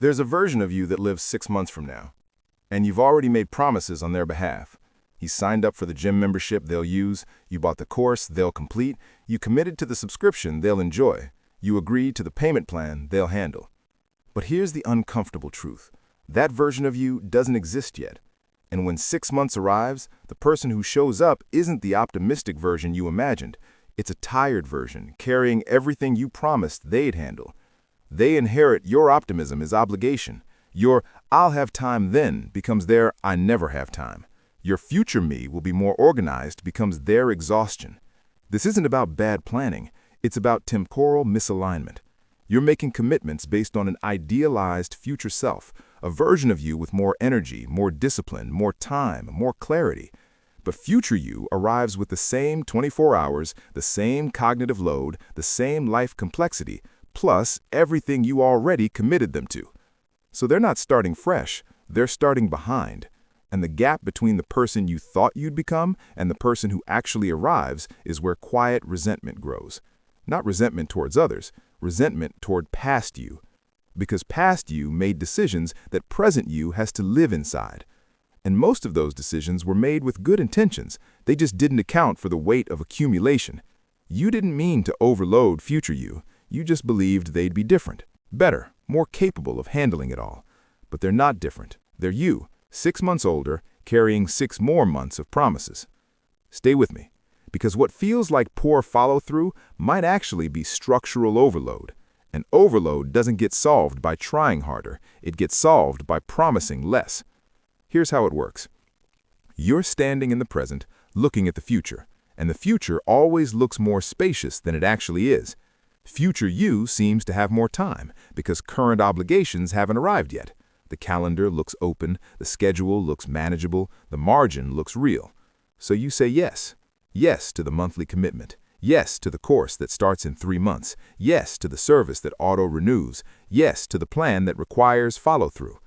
There's a version of you that lives 6 months from now, and you've already made promises on their behalf. He's signed up for the gym membership they'll use, you bought the course they'll complete, you committed to the subscription they'll enjoy, you agreed to the payment plan they'll handle. But here's the uncomfortable truth. That version of you doesn't exist yet. And when 6 months arrives, the person who shows up isn't the optimistic version you imagined. It's a tired version, carrying everything you promised they'd handle. They inherit your optimism as obligation. Your "I'll have time then" becomes their "I never have time." Your future me will be more organized becomes their exhaustion. This isn't about bad planning. It's about temporal misalignment. You're making commitments based on an idealized future self, a version of you with more energy, more discipline, more time, more clarity. But future you arrives with the same 24 hours, the same cognitive load, the same life complexity, plus everything you already committed them to. So they're not starting fresh, they're starting behind. And the gap between the person you thought you'd become and the person who actually arrives is where quiet resentment grows. Not resentment towards others, resentment toward past you. Because past you made decisions that present you has to live inside. And most of those decisions were made with good intentions. They just didn't account for the weight of accumulation. You didn't mean to overload future you. You just believed they'd be different, better, more capable of handling it all. But they're not different. They're you, 6 months older, carrying 6 more months of promises. Stay with me, because what feels like poor follow-through might actually be structural overload. And overload doesn't get solved by trying harder. It gets solved by promising less. Here's how it works. You're standing in the present, looking at the future, and the future always looks more spacious than it actually is. Future you seems to have more time because current obligations haven't arrived yet. The calendar looks open, the schedule looks manageable, the margin looks real. So you say yes. Yes to the monthly commitment. Yes to the course that starts in 3 months. Yes to the service that auto-renews. Yes to the plan that requires follow-through.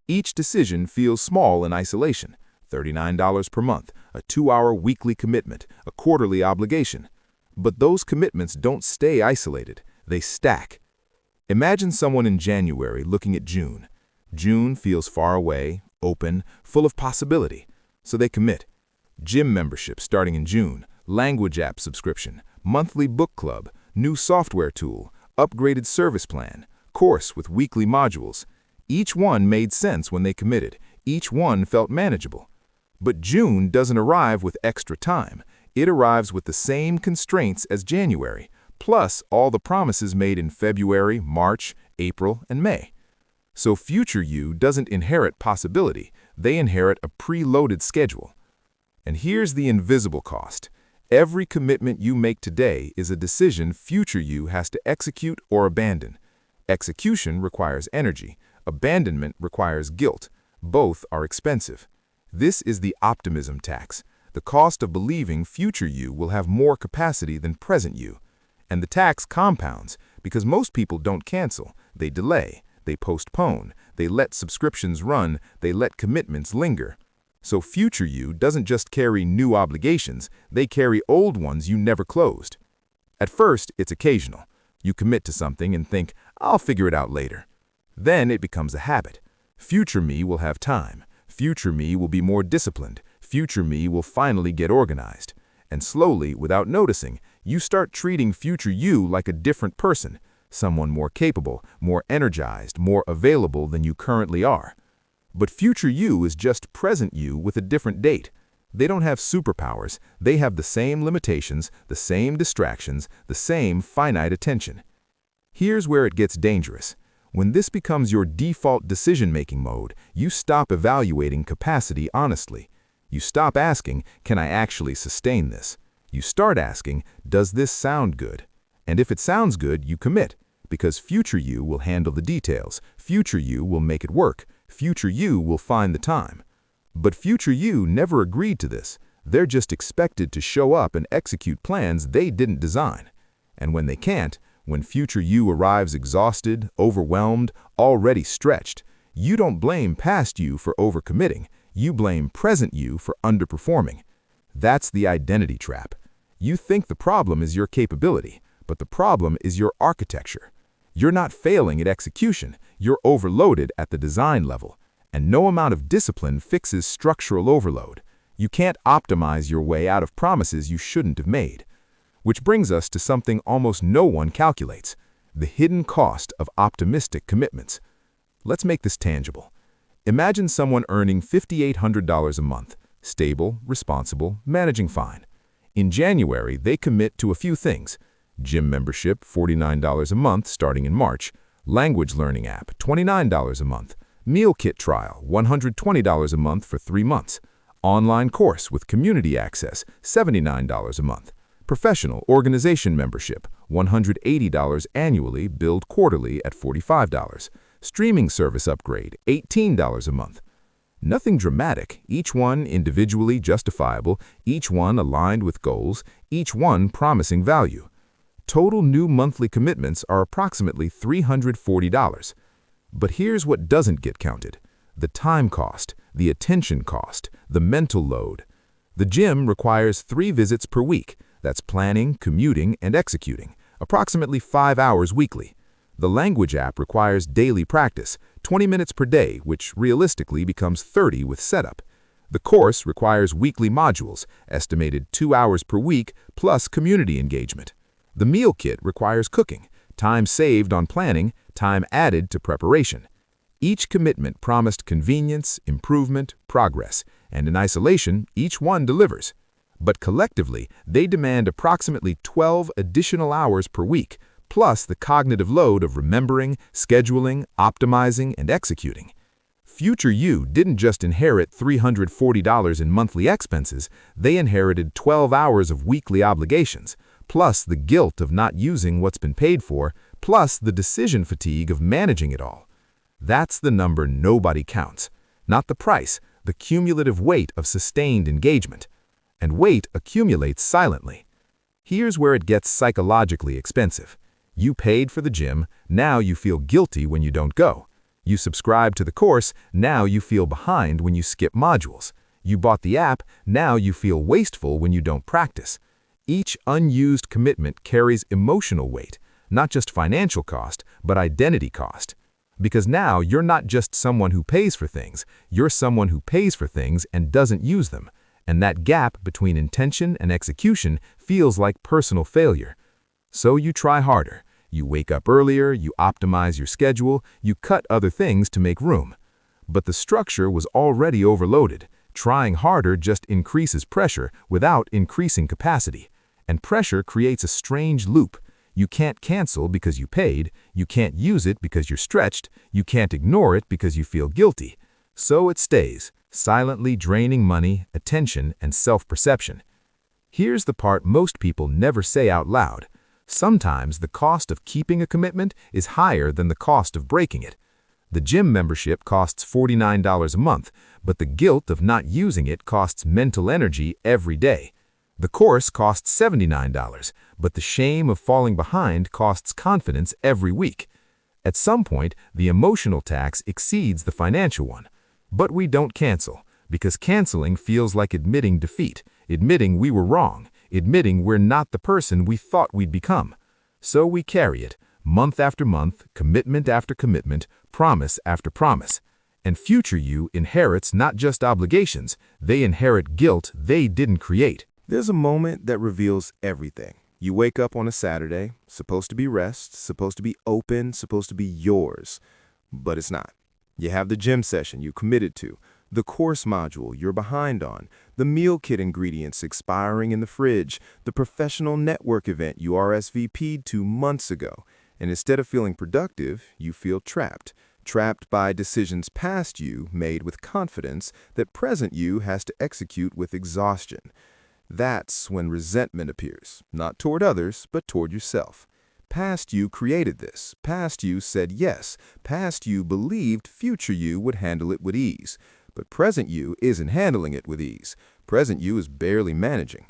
Each decision feels small in isolation. $39 per month, a 2-hour weekly commitment, a quarterly obligation. But those commitments don't stay isolated. They stack. Imagine someone in January looking at June. June feels far away, open, full of possibility. So they commit. Gym membership starting in June, language app subscription, monthly book club, new software tool, upgraded service plan, course with weekly modules. Each one made sense when they committed. Each one felt manageable. But June doesn't arrive with extra time. It arrives with the same constraints as January, plus all the promises made in February, March, April, and May. So future you doesn't inherit possibility. They inherit a preloaded schedule. And here's the invisible cost. Every commitment you make today is a decision future you has to execute or abandon. Execution requires energy. Abandonment requires guilt. Both are expensive. This is the optimism tax, the cost of believing future you will have more capacity than present you. And the tax compounds because most people don't cancel. They delay. They postpone. They let subscriptions run. They let commitments linger. So future you doesn't just carry new obligations, they carry old ones you never closed. At first, it's occasional. You commit to something and think, "I'll figure it out later." Then it becomes a habit. Future me will have time. Future me will be more disciplined. Future me will finally get organized. And slowly, without noticing, you start treating future you like a different person, someone more capable, more energized, more available than you currently are. But future you is just present you with a different date. They don't have superpowers. They have the same limitations, the same distractions, the same finite attention. Here's where it gets dangerous. When this becomes your default decision-making mode, you stop evaluating capacity honestly. You stop asking, "Can I actually sustain this?" You start asking, "Does this sound good?" And if it sounds good, you commit, because future you will handle the details. Future you will make it work. Future you will find the time. But future you never agreed to this. They're just expected to show up and execute plans they didn't design. And when they can't, when future you arrives exhausted, overwhelmed, already stretched, you don't blame past you for overcommitting. You blame present you for underperforming. That's the identity trap. You think the problem is your capability, but the problem is your architecture. You're not failing at execution. You're overloaded at the design level, and no amount of discipline fixes structural overload. You can't optimize your way out of promises you shouldn't have made. Which brings us to something almost no one calculates: the hidden cost of optimistic commitments. Let's make this tangible. Imagine someone earning $5,800 a month, stable, responsible, managing fine. In January, they commit to a few things: gym membership, $49 a month starting in March, language learning app, $29 a month, meal kit trial, $120 a month for 3 months, online course with community access, $79 a month, professional organization membership, $180 annually billed quarterly at $45, streaming service upgrade, $18 a month. Nothing dramatic, each one individually justifiable, each one aligned with goals, each one promising value. Total new monthly commitments are approximately $340. But here's what doesn't get counted: the time cost, the attention cost, the mental load. The gym requires 3 visits per week. That's planning, commuting, and executing, approximately 5 hours weekly. The language app requires daily practice, 20 minutes per day, which realistically becomes 30 with setup. The course requires weekly modules, estimated 2 hours per week, plus community engagement. The meal kit requires cooking, time saved on planning, time added to preparation. Each commitment promised convenience, improvement, progress, and in isolation, each one delivers. But collectively, they demand approximately 12 additional hours per week, plus the cognitive load of remembering, scheduling, optimizing, and executing. Future you didn't just inherit $340 in monthly expenses, they inherited 12 hours of weekly obligations, plus the guilt of not using what's been paid for, plus the decision fatigue of managing it all. That's the number nobody counts. Not the price, the cumulative weight of sustained engagement. And weight accumulates silently. Here's where it gets psychologically expensive. You paid for the gym, now you feel guilty when you don't go. You subscribe to the course, now you feel behind when you skip modules. You bought the app, now you feel wasteful when you don't practice. Each unused commitment carries emotional weight, not just financial cost, but identity cost. Because now you're not just someone who pays for things, you're someone who pays for things and doesn't use them. And that gap between intention and execution feels like personal failure. So you try harder. You wake up earlier, you optimize your schedule, you cut other things to make room. But the structure was already overloaded. Trying harder just increases pressure without increasing capacity. And pressure creates a strange loop. You can't cancel because you paid, you can't use it because you're stretched, you can't ignore it because you feel guilty. So it stays, silently draining money, attention, and self-perception. Here's the part most people never say out loud. Sometimes the cost of keeping a commitment is higher than the cost of breaking it. The gym membership costs $49 a month, but the guilt of not using it costs mental energy every day. The course costs $79, but the shame of falling behind costs confidence every week. At some point, the emotional tax exceeds the financial one. But we don't cancel, because canceling feels like admitting defeat, admitting we were wrong, admitting we're not the person we thought we'd become. So we carry it, month after month, commitment after commitment, promise after promise. And future you inherits not just obligations, they inherit guilt they didn't create. There's a moment that reveals everything. You wake up on a Saturday, supposed to be rest, supposed to be open, supposed to be yours. But it's not. You have the gym session you committed to, the course module you're behind on, the meal kit ingredients expiring in the fridge, the professional network event you RSVP'd to months ago. And instead of feeling productive, you feel trapped. Trapped by decisions past you made with confidence that present you has to execute with exhaustion. That's when resentment appears, not toward others, but toward yourself. Past you created this. Past you said yes. Past you believed future you would handle it with ease. But present you isn't handling it with ease. Present you is barely managing.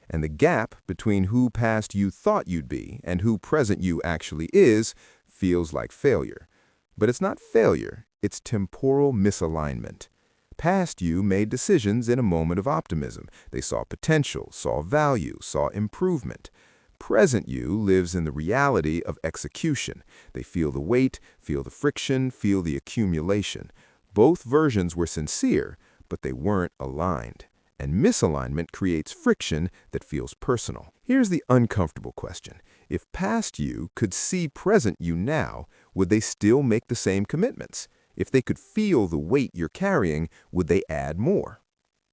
And the gap between who past you thought you'd be and who present you actually is feels like failure. But it's not failure, it's temporal misalignment. Past you made decisions in a moment of optimism. They saw potential, saw value, saw improvement. Present you lives in the reality of execution. They feel the weight, feel the friction, feel the accumulation. Both versions were sincere, but they weren't aligned. And misalignment creates friction that feels personal. Here's the uncomfortable question. If past you could see present you now, would they still make the same commitments? If they could feel the weight you're carrying, would they add more?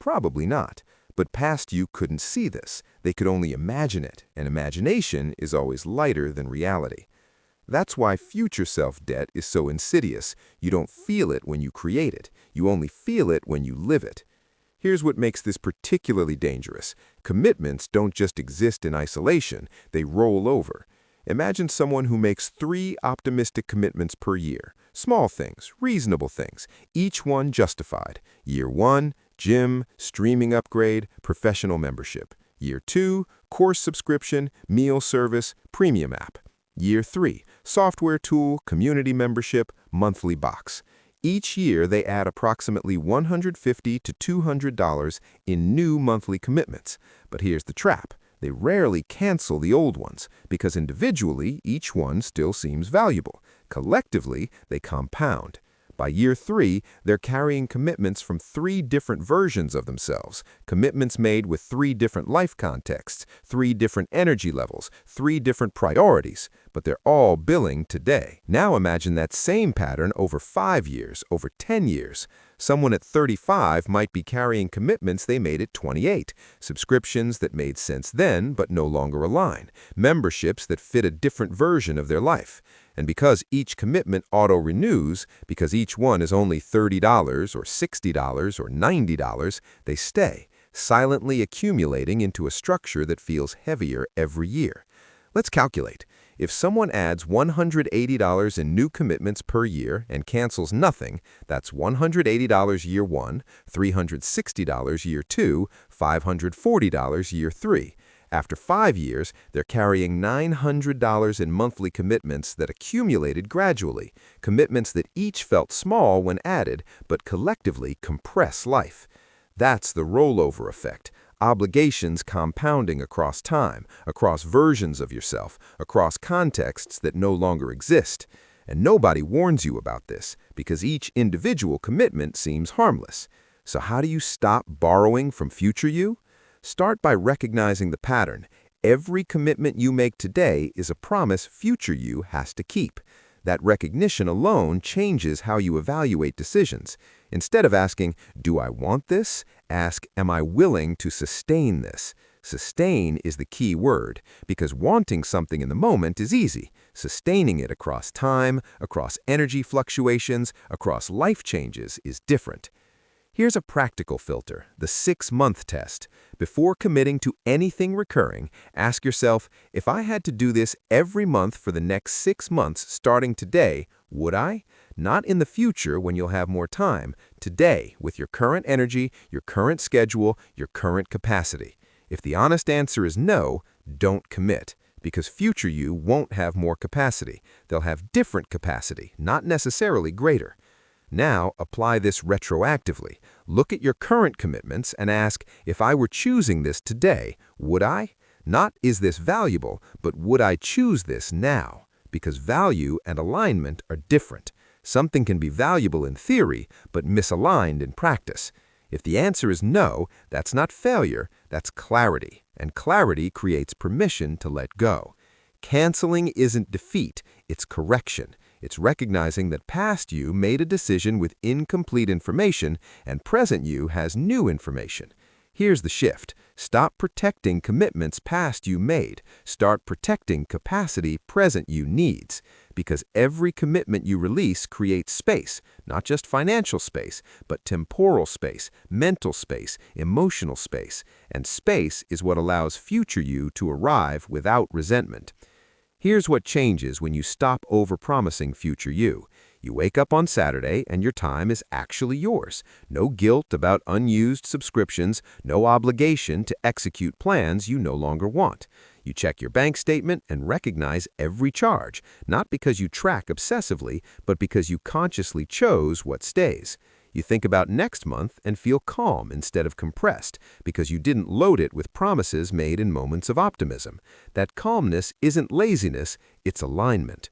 Probably not. But past you couldn't see this. They could only imagine it, and imagination is always lighter than reality. That's why future self-debt is so insidious. You don't feel it when you create it. You only feel it when you live it. Here's what makes this particularly dangerous. Commitments don't just exist in isolation, they roll over. Imagine someone who makes 3 optimistic commitments per year. Small things, reasonable things, each one justified. Year 1, gym, streaming upgrade, professional membership. Year 2, course subscription, meal service, premium app. Year 3, software tool, community membership, monthly box. Each year, they add approximately $150 to $200 in new monthly commitments. But here's the trap. They rarely cancel the old ones, because individually, each one still seems valuable. Collectively, they compound. By year 3, they're carrying commitments from 3 different versions of themselves, commitments made with 3 different life contexts, 3 different energy levels, 3 different priorities, but they're all billing today. Now imagine that same pattern over 5 years, over 10 years. Someone at 35 might be carrying commitments they made at 28, subscriptions that made sense then but no longer align, memberships that fit a different version of their life. And because each commitment auto-renews, because each one is only $30 or $60 or $90, they stay, silently accumulating into a structure that feels heavier every year. Let's calculate. If someone adds $180 in new commitments per year and cancels nothing, that's $180 year 1, $360 year 2, $540 year 3. After 5 years, they're carrying $900 in monthly commitments that accumulated gradually, commitments that each felt small when added, but collectively compress life. That's the rollover effect. Obligations compounding across time, across versions of yourself, across contexts that no longer exist. And nobody warns you about this, because each individual commitment seems harmless. So how do you stop borrowing from future you? Start by recognizing the pattern. Every commitment you make today is a promise future you has to keep. That recognition alone changes how you evaluate decisions. Instead of asking, "Do I want this?" ask, "Am I willing to sustain this?" Sustain is the key word, because wanting something in the moment is easy. Sustaining it across time, across energy fluctuations, across life changes is different. Here's a practical filter, the 6-month test. Before committing to anything recurring, ask yourself, if I had to do this every month for the next 6 months starting today, would I? Not in the future when you'll have more time. Today, with your current energy, your current schedule, your current capacity. If the honest answer is no, don't commit, because future you won't have more capacity. They'll have different capacity, not necessarily greater. Now, apply this retroactively. Look at your current commitments and ask, if I were choosing this today, would I? Not is this valuable, but would I choose this now? Because value and alignment are different. Something can be valuable in theory, but misaligned in practice. If the answer is no, that's not failure, that's clarity. And clarity creates permission to let go. Canceling isn't defeat, it's correction. It's recognizing that past you made a decision with incomplete information and present you has new information. Here's the shift. Stop protecting commitments past you made. Start protecting capacity present you needs. Because every commitment you release creates space, not just financial space, but temporal space, mental space, emotional space. And space is what allows future you to arrive without resentment. Here's what changes when you stop overpromising future you. You wake up on Saturday and your time is actually yours. No guilt about unused subscriptions, no obligation to execute plans you no longer want. You check your bank statement and recognize every charge, not because you track obsessively, but because you consciously chose what stays. You think about next month and feel calm instead of compressed because you didn't load it with promises made in moments of optimism. That calmness isn't laziness, it's alignment.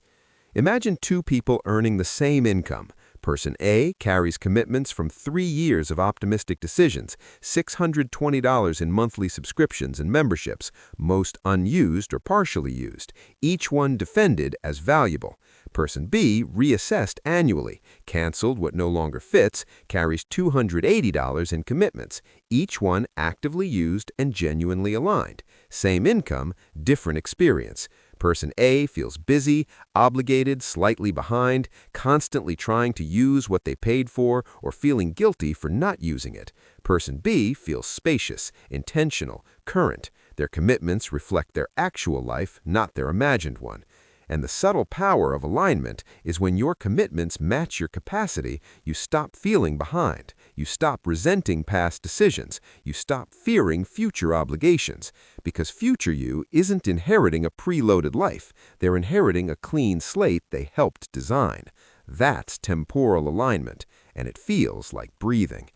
Imagine two people earning the same income. Person A carries commitments from 3 years of optimistic decisions, $620 in monthly subscriptions and memberships, most unused or partially used, each one defended as valuable. Person B reassessed annually, canceled what no longer fits, carries $280 in commitments, each one actively used and genuinely aligned. Same income, different experience. Person A feels busy, obligated, slightly behind, constantly trying to use what they paid for or feeling guilty for not using it. Person B feels spacious, intentional, current. Their commitments reflect their actual life, not their imagined one. And the subtle power of alignment is when your commitments match your capacity, you stop feeling behind. You stop resenting past decisions. You stop fearing future obligations. Because future you isn't inheriting a preloaded life. They're inheriting a clean slate they helped design. That's temporal alignment, and it feels like breathing.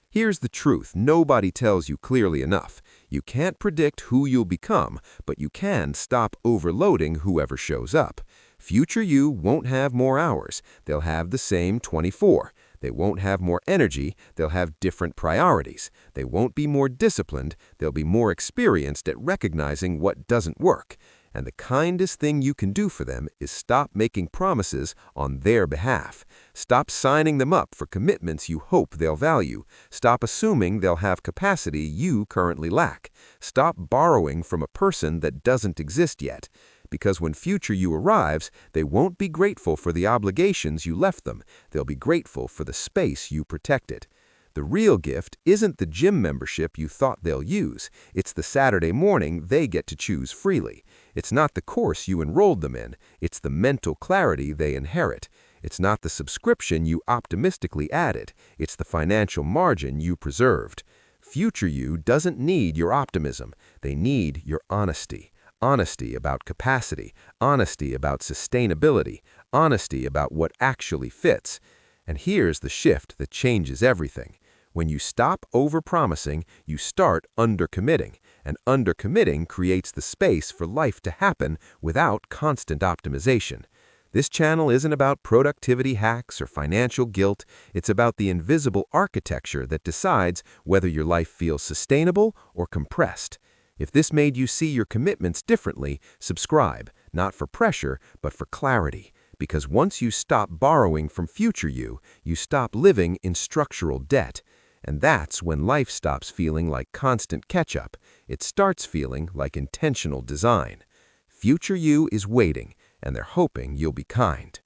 Here's the truth nobody tells you clearly enough. You can't predict who you'll become, but you can stop overloading whoever shows up. Future you won't have more hours. They'll have the same 24. They won't have more energy. They'll have different priorities. They won't be more disciplined. They'll be more experienced at recognizing what doesn't work. And the kindest thing you can do for them is stop making promises on their behalf. Stop signing them up for commitments you hope they'll value. Stop assuming they'll have capacity you currently lack. Stop borrowing from a person that doesn't exist yet. Because when future you arrives, they won't be grateful for the obligations you left them. They'll be grateful for the space you protected. The real gift isn't the gym membership you thought they'll use. It's the Saturday morning they get to choose freely. It's not the course you enrolled them in. It's the mental clarity they inherit. It's not the subscription you optimistically added. It's the financial margin you preserved. Future you doesn't need your optimism. They need your honesty. Honesty about capacity. Honesty about sustainability. Honesty about what actually fits. And here's the shift that changes everything. When you stop overpromising, you start undercommitting, and undercommitting creates the space for life to happen without constant optimization. This channel isn't about productivity hacks or financial guilt. It's about the invisible architecture that decides whether your life feels sustainable or compressed. If this made you see your commitments differently, subscribe, not for pressure, but for clarity. Because once you stop borrowing from future you stop living in structural debt. And that's when life stops feeling like constant catch-up. It starts feeling like intentional design. Future you is waiting, and they're hoping you'll be kind.